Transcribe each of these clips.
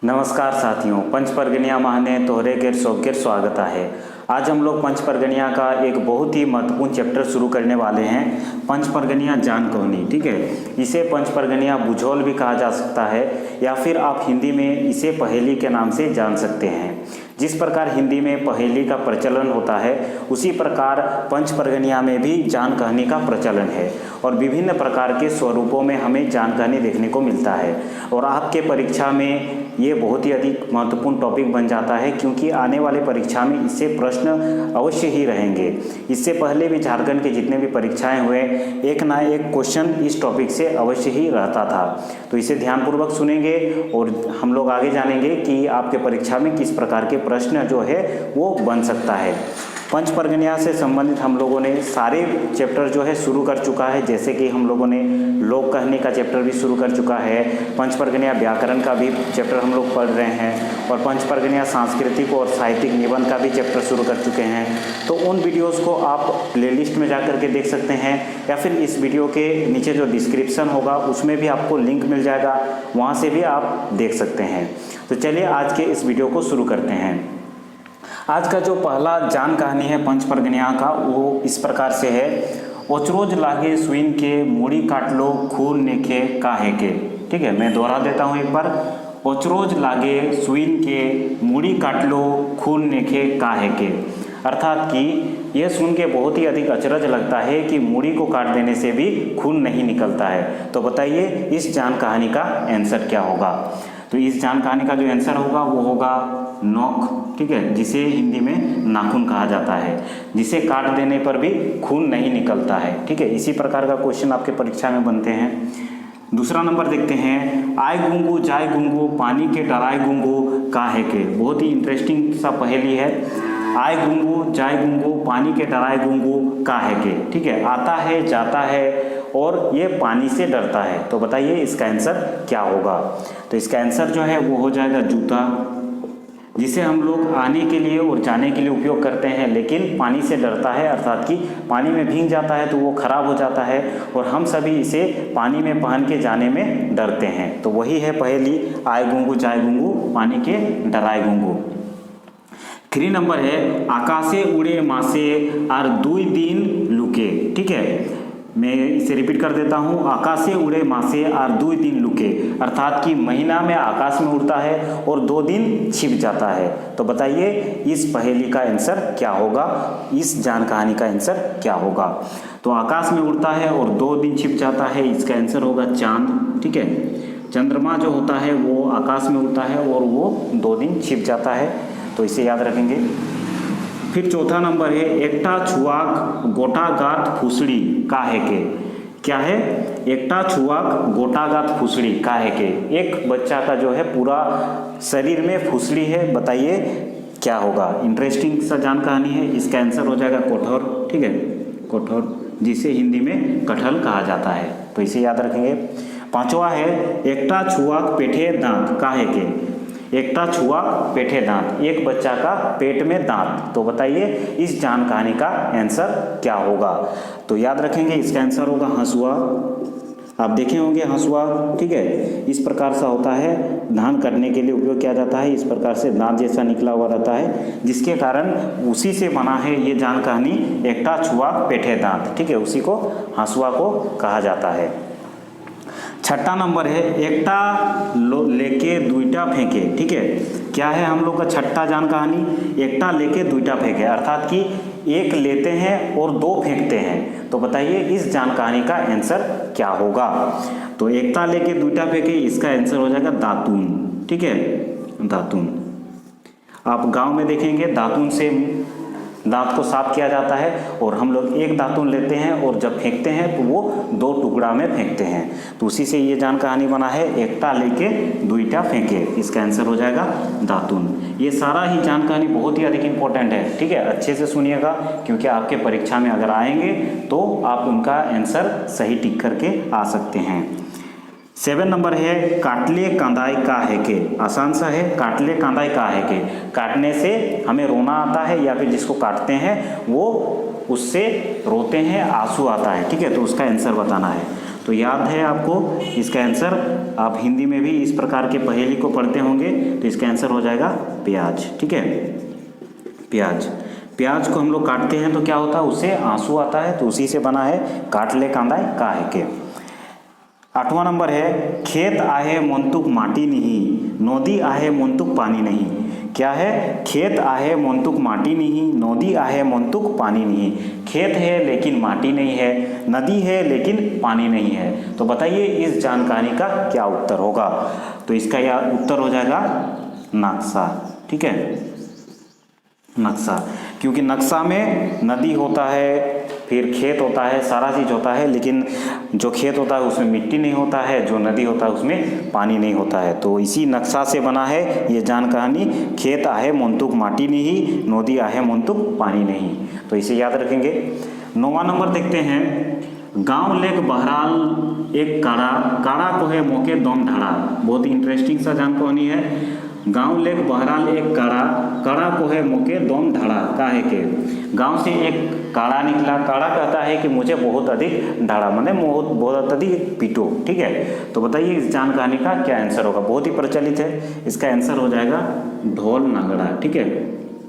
नमस्कार साथियों, पंच परगनिया माहने तोहरे के सौकेर स्वागत है। आज हम लोग पंच परगनिया का एक बहुत ही महत्वपूर्ण चैप्टर शुरू करने वाले हैं, पंच परगनिया जान कहोनी। ठीक है, इसे पंच परगनिया बुझौल भी कहा जा सकता है या फिर आप हिंदी में इसे पहेली के नाम से जान सकते हैं। जिस प्रकार हिंदी में पहेली का प्रचलन होता है उसी प्रकार पंच परगनिया में भी जान कहानी का प्रचलन है और विभिन्न प्रकार के स्वरूपों में हमें जान कहानी देखने को मिलता है। और आपके परीक्षा में ये बहुत ही अधिक महत्वपूर्ण टॉपिक बन जाता है क्योंकि आने वाले परीक्षा में इससे प्रश्न अवश्य ही रहेंगे। इससे पहले भी झारखंड के जितने भी परीक्षाएं हुए एक ना एक क्वेश्चन इस टॉपिक से अवश्य ही रहता था। तो इसे ध्यानपूर्वक सुनेंगे और हम लोग आगे जानेंगे कि आपके परीक्षा में किस प्रकार के प्रश्न जो है वो बन सकता है। पंच परगनिया से संबंधित हम लोगों ने सारे चैप्टर जो है शुरू कर चुका है, जैसे कि हम लोगों ने लोक कहानी का चैप्टर भी शुरू कर चुका है, पंच परगनिया व्याकरण का भी चैप्टर हम लोग पढ़ रहे हैं और पंच परगनिया सांस्कृतिक और साहित्यिक निबंध का भी चैप्टर शुरू कर चुके हैं। तो उन वीडियोज़ को आप प्लेलिस्ट में जा कर के देख सकते हैं या फिर इस वीडियो के नीचे जो डिस्क्रिप्शन होगा उसमें भी आपको लिंक मिल जाएगा, वहाँ से भी आप देख सकते हैं। तो चलिए आज के इस वीडियो को शुरू करते हैं। आज का जो पहला जान कहानी है पंच परगनिया का वो इस प्रकार से है। ओचरोज लागे सुइन के मूड़ी काट लो खून नेखे काहे के। ठीक है, मैं दोहरा देता हूँ एक बार। ओचरोज लागे सुइन के मूड़ी काट लो खून नेखे काहे के, अर्थात कि यह सुन के बहुत ही अधिक अचरज लगता है कि मूड़ी को काट देने से भी खून नहीं निकलता है। तो बताइए इस जान कहानी का आंसर क्या होगा। तो इस जान कहानी का जो आंसर होगा वो होगा नोक। ठीक है, जिसे हिंदी में नाखून कहा जाता है, जिसे काट देने पर भी खून नहीं निकलता है। ठीक है, इसी प्रकार का क्वेश्चन आपके परीक्षा में बनते हैं। दूसरा नंबर देखते हैं। आय गुंगू जाय गुंगू पानी के डराय गुंगू काहे के। बहुत ही इंटरेस्टिंग सा पहेली है। आय गुंगू जाय गुंगू पानी के डराय गुंगू काहे के। ठीक है, आता है जाता है और ये पानी से डरता है। तो बताइए इसका आंसर क्या होगा। तो इसका आंसर जो है वो हो जाएगा जूता, जिसे हम लोग आने के लिए और जाने के लिए उपयोग करते हैं, लेकिन पानी से डरता है, अर्थात कि पानी में भीग जाता है तो वो खराब हो जाता है और हम सभी इसे पानी में पहन के जाने में डरते हैं। तो वही है पहेली, आय गुंगू जाय गुंगू पानी के डराय गुंगू। 3 नंबर है। आकाशे उड़े मासे और 2 दिन लुके। ठीक है, मैं इसे रिपीट कर देता हूँ। आकाशे उड़े मासे और 2 दिन लुके, अर्थात कि महीना में आकाश में उड़ता है और 2 दिन छिप जाता है। तो बताइए इस पहेली का आंसर क्या होगा, इस जान कहानी का आंसर क्या होगा। तो आकाश में उड़ता है और 2 दिन छिप जाता है, इसका आंसर होगा चांद। ठीक है, चंद्रमा जो होता है वो आकाश में उड़ता है और वो 2 दिन छिप जाता है। तो इसे याद रखेंगे। फिर चौथा नंबर है। एकटा छुआक गोटा गात फुसड़ी काहे के। क्या है? एकटा छुआक गोटा गात फुसड़ी काहे के। एक बच्चा का जो है पूरा शरीर में फुसड़ी है, बताइए क्या होगा। इंटरेस्टिंग सा जान कहानी है। इसका आंसर हो जाएगा कठोर। ठीक है, कठोर, जिसे हिंदी में कटहल कहा जाता है। तो इसे याद रखेंगे। 5वां है। एकटा छुआक पेठे दांत काहे के। एकटा छुआ पेठे दांत, एक बच्चा का पेट में दांत। तो बताइए इस जान कहानी का आंसर क्या होगा। तो याद रखेंगे इसका आंसर होगा हंसुआ। आप देखे होंगे हंसुआ। ठीक है, इस प्रकार सा होता है, धान करने के लिए उपयोग किया जाता है। इस प्रकार से दांत जैसा निकला हुआ रहता है, जिसके कारण उसी से बना है ये जान कहानी, एकटा छुआ पेठे दांत। ठीक है, उसी को हंसुआ को कहा जाता है। 6ठा नंबर है। एकटा लेके 2टा फेंके। ठीक है, क्या है हम लोग का 6ठा जान कहानी। एकटा लेके 2टा फेंके, अर्थात कि एक लेते हैं और 2 फेंकते हैं। तो बताइए इस जान कहानी का आंसर क्या होगा। तो एकटा लेके 2टा फेंके, इसका आंसर हो जाएगा दातून। ठीक है, दातून। आप गांव में देखेंगे दातून से दांत को साफ किया जाता है और हम लोग एक दातून लेते हैं और जब फेंकते हैं तो वो 2 टुकड़ा में फेंकते हैं। तो उसी से ये जान कहानी बना है, एकटा लेके 2टा फेंके। इसका आंसर हो जाएगा दातून। ये सारा ही जान कहानी बहुत ही अधिक इंपॉर्टेंट है। ठीक है, अच्छे से सुनिएगा क्योंकि आपके परीक्षा में अगर आएंगे तो आप उनका आंसर सही टिक करके आ सकते हैं। 7 नंबर है। काटले कांदाई काहे के। आसान सा है, काटले कांदाई काहे के। काटने से हमें रोना आता है या फिर जिसको काटते हैं वो उससे रोते हैं, आंसू आता है। ठीक है, तो उसका आंसर बताना है। तो याद है आपको इसका आंसर, आप हिंदी में भी इस प्रकार के पहेली को पढ़ते होंगे, तो इसका आंसर हो जाएगा प्याज। ठीक है, प्याज। प्याज को हम लोग काटते हैं तो क्या होता है, उससे आंसू आता है, तो उसी से बना है काट ले कांदाय काहे के। 8वां नंबर है, खेत आहे मोंतुक माटी नहीं, नदी आहे मोंतुक पानी नहीं। क्या है, खेत आहे मोंतुक माटी नहीं, नदी आहे मोंतुक पानी नहीं। खेत है लेकिन माटी नहीं है, नदी है लेकिन पानी नहीं है। तो बताइए इस जानकारी का क्या उत्तर होगा। तो इसका यह उत्तर हो जाएगा नक्शा। ठीक है, नक्शा, क्योंकि नक्शा में नदी होता है, फिर खेत होता है, सारा चीज़ होता है, लेकिन जो खेत होता है उसमें मिट्टी नहीं होता है, जो नदी होता है उसमें पानी नहीं होता है। तो इसी नक्शा से बना है ये जान कहानी, खेत आहे मोंतुक माटी नहीं, नदी आहे मोंतुक पानी नहीं। तो इसे याद रखेंगे। 9वां नंबर देखते हैं, गांव लेक बहराल एक काड़ा, काड़ा को है मोके दम धड़ा। बहुत इंटरेस्टिंग सा जान कहानी है। गांव लेक बहराल एक काड़ा, काड़ा को है मोके दम धड़ा काहे के। गांव से एक काड़ा निकला, काड़ा कहता है कि मुझे बहुत अधिक धड़ा, माने बहुत अधिक पीटो। ठीक है, तो बताइए इस जान कहानी का क्या आंसर होगा। बहुत ही प्रचलित है, इसका आंसर हो जाएगा ढोल नागड़ा। ठीक है,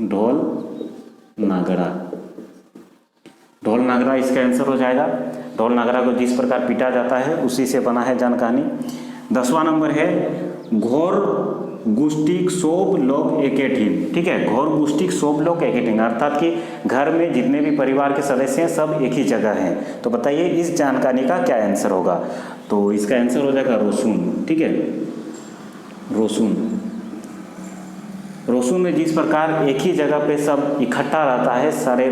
ढोल नागड़ा, ढोल नागड़ा इसका आंसर हो जाएगा। ढोल नागड़ा को जिस प्रकार पीटा जाता है उसी से बना है जान कहानी। 10वां नंबर है, घोर गुष्टिक सोब लोग एकेठिन। ठीक है, घोर गुष्टिक सोब लोग एकेठिन, अर्थात कि घर में जितने भी परिवार के सदस्य हैं सब एक ही जगह हैं। तो बताइए इस जानकारी का क्या आंसर होगा। तो इसका आंसर हो जाएगा रोसुन। ठीक है, रोसुन। रोसुन में जिस प्रकार एक ही जगह पे सब इकट्ठा रहता है सारे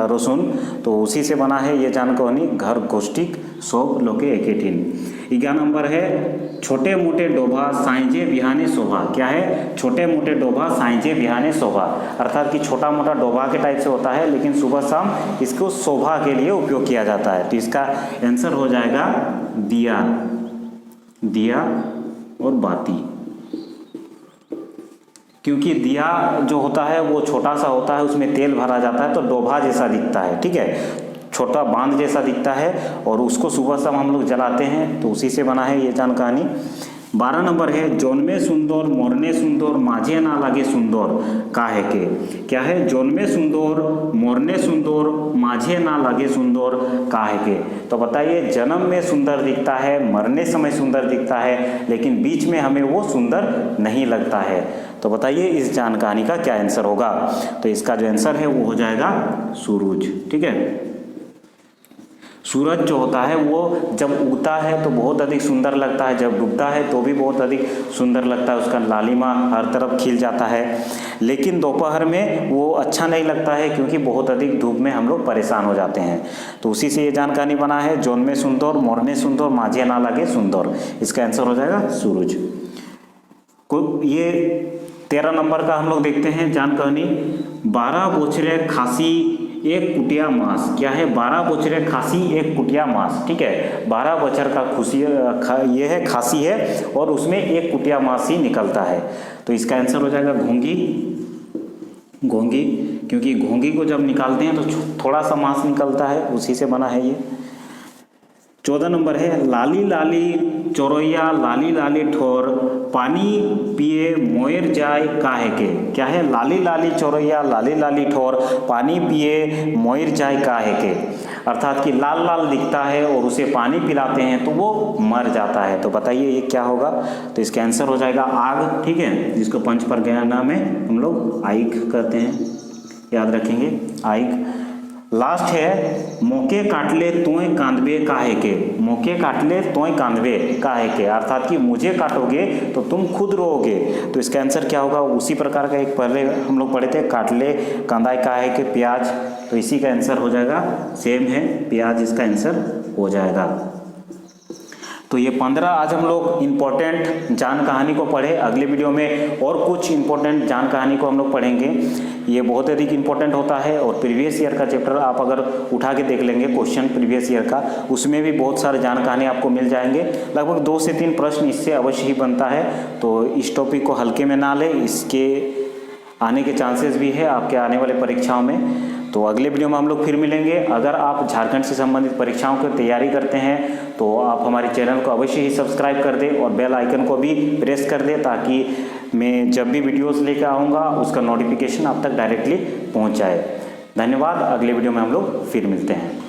रोसुन, तो उसी से बना है ये जान कहानी, घर गोष्ठिक सोब लोके एकेठिन। 11 नंबर है, छोटे मोटे डोभा साइंजे बिहाने शोभा। क्या है, छोटे मोटे डोभा साइंजे बिहाने शोभा, अर्थात कि छोटा मोटा डोभा के टाइप से होता है, लेकिन सुबह शाम इसको शोभा के लिए उपयोग किया जाता है। तो इसका आंसर हो जाएगा दिया, दिया और बाती। क्योंकि दिया जो होता है वो छोटा सा होता है, उसमें तेल भरा जाता है, तो डोभा जैसा दिखता है। ठीक है, छोटा बांध जैसा दिखता है, और उसको सुबह शाम हम लोग जलाते हैं, तो उसी से बना है ये जान कहानी। 12 नंबर है, जोनमे सुंदर मोरने सुंदर माझे ना लगे सुंदर काहे के। क्या है, जोनमे सुंदर मोरने सुंदर माझे ना लगे सुंदर काहे के। तो बताइए जन्म में सुंदर दिखता है, मरने समय सुंदर दिखता है, लेकिन बीच में हमें वो सुंदर नहीं लगता है। तो बताइए इस जान कहानी का क्या आंसर होगा। तो इसका जो आंसर है वो हो जाएगा सूरज। ठीक है, सूरज जो होता है वो जब उगता है तो बहुत अधिक सुंदर लगता है, जब डूबता है तो भी बहुत अधिक सुंदर लगता है, उसका लालिमा हर तरफ खिल जाता है। लेकिन दोपहर में वो अच्छा नहीं लगता है, क्योंकि बहुत अधिक धूप में हम लोग परेशान हो जाते हैं। तो उसी से ये जानकारी बना है, जोन में सुंदर मोरने सुंदर माझे ना लगे सुंदर। इसका आंसर हो जाएगा सूरज। ये 13 नंबर का हम लोग देखते हैं जान कहानी, 12 बोछरे खासी एक कुटिया मांस। क्या है, 12 बोछरे खासी एक कुटिया मांस। ठीक है, 12 बछर का खुशी ये है, खासी है, और उसमें एक कुटिया मांस ही निकलता है। तो इसका आंसर हो जाएगा घोंगी, घोंगी, क्योंकि घोंगी को जब निकालते हैं तो थोड़ा सा मांस निकलता है, उसी से बना है ये। 14 नंबर है, लाली लाली चोरैया लाली लाली ठोर पानी पिए मोयर जाए काहे के। क्या है, लाली लाली चोरैया लाली लाली ठोर पानी पिए मोयर जाए काहे के, अर्थात कि लाल लाल दिखता है और उसे पानी पिलाते हैं तो वो मर जाता है। तो बताइए ये क्या होगा। तो इसका आंसर हो जाएगा आग। ठीक है, जिसको पंच परगना में हम लोग आइक कहते हैं, याद रखेंगे आइक। लास्ट है, मोके काटले तोय कांदबे काहे के। मोके काटले तोय कांदबे काहे के, अर्थात कि मुझे काटोगे तो तुम खुद रोओगे। तो इसका आंसर क्या होगा, उसी प्रकार का एक पहले हम लोग पढ़े थे, काटले कांदाय काहे के प्याज। तो इसी का आंसर हो जाएगा सेम है, प्याज इसका आंसर हो जाएगा। तो ये 15 आज हम लोग इम्पोर्टेंट जान कहानी को पढ़े। अगले वीडियो में और कुछ इम्पोर्टेंट जान कहानी को हम लोग पढ़ेंगे। ये बहुत अधिक इम्पोर्टेंट होता है, और प्रीवियस ईयर का चैप्टर आप अगर उठा के देख लेंगे क्वेश्चन प्रीवियस ईयर का, उसमें भी बहुत सारे जान कहानी आपको मिल जाएंगे। लगभग 2 से 3 प्रश्न इससे अवश्य ही बनता है। तो इस टॉपिक को हल्के में ना ले, इसके आने के चांसेस भी है आपके आने वाले परीक्षाओं में। तो अगले वीडियो में हम लोग फिर मिलेंगे। अगर आप झारखंड से संबंधित परीक्षाओं की तैयारी करते हैं तो आप हमारे चैनल को अवश्य ही सब्सक्राइब कर दें और बेल आइकन को भी प्रेस कर दें, ताकि मैं जब भी वीडियोस लेकर आऊँगा उसका नोटिफिकेशन आप तक डायरेक्टली पहुँच जाए। धन्यवाद। अगले वीडियो में हम लोग फिर मिलते हैं।